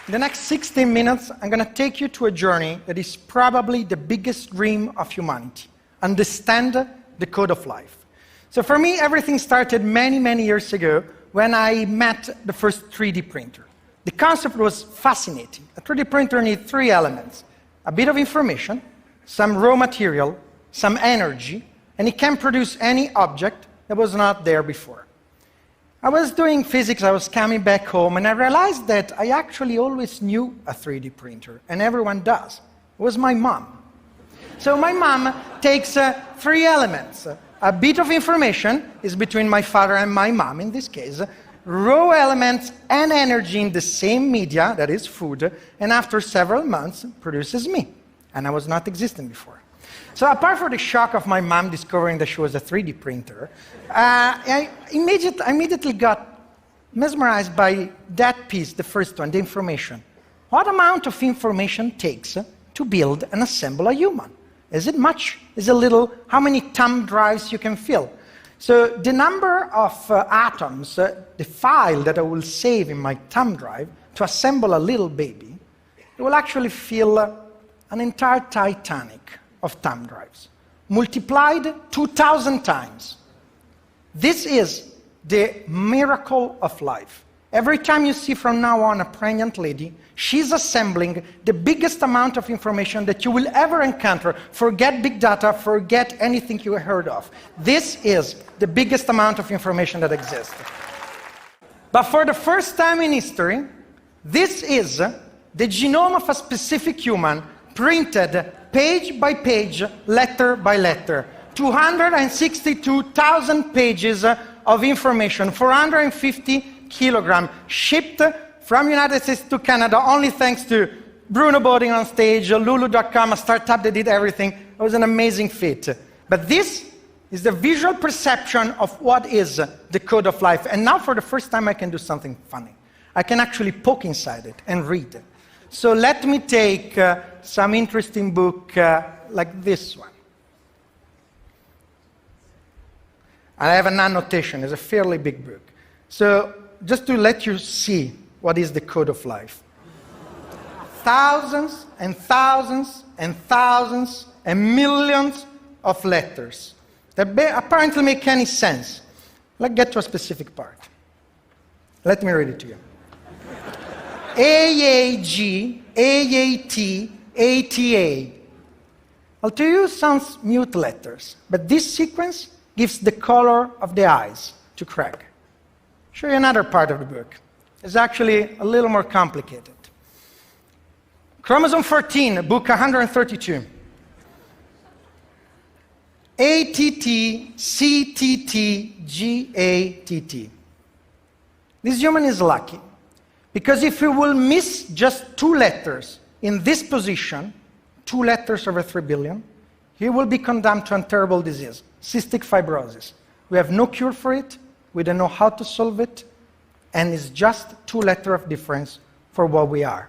In the next 16 minutes, I'm going to take you to a journey that is probably the biggest dream of humanity. Understand the code of life. So for me, everything started many, many years ago when I met the first 3D printer. The concept was fascinating. A 3D printer needs three elements: a bit of information, some raw material, some energy, and it can produce any object that was not there before. I was doing physics, I was coming back home, and I realized that I actually always knew a 3D printer, and everyone does. It was my mom. So my mom takes three elements. A bit of information is between my father and my mom, in this case, raw elements and energy in the same media, that is food, and after several months produces me. And I was not existing before. So apart from the shock of my mom discovering that she was a 3D printer, I immediately got mesmerized by that piece, the first one, the information. What amount of information takes to build and assemble a human? Is it much? Is it little? How many thumb drives you can fill? So the number of atoms, the file that I will save in my thumb drive to assemble a little baby, it will actually fill an entire Titanic of thumb drives, multiplied 2,000 times. This is the miracle of life. Every time you see from now on a pregnant lady, she's assembling the biggest amount of information that you will ever encounter. Forget big data, forget anything you heard of. This is the biggest amount of information that exists. But for the first time in history, this is the genome of a specific human printed page by page, letter by letter. 262,000 pages of information, 450 kilograms, shipped from United States to Canada, only thanks to Bruno Boding on stage, Lulu.com, a startup that did everything. It was an amazing feat. But this is the visual perception of what is the code of life. And now for the first time I can do something funny. I can actually poke inside it and read it. So let me take some interesting book like this one. I have an annotation, it's a fairly big book. So just to let you see what is the code of life. Thousands and thousands and thousands and millions of letters that apparently make any sense. Let's get to a specific part. Let me read it to you. AAG, AAT, ATA. Well, to you sounds mute letters, but this sequence gives the color of the eyes to Craig. Show you another part of the book. It's actually a little more complicated. Chromosome 14, book 132. ATT, CTT, GATT. This human is lucky, because if he will miss just 2 letters in this position, 2 letters over 3 billion, he will be condemned to a terrible disease, cystic fibrosis. We have no cure for it, we don't know how to solve it, and it's just 2 letters of difference for what we are.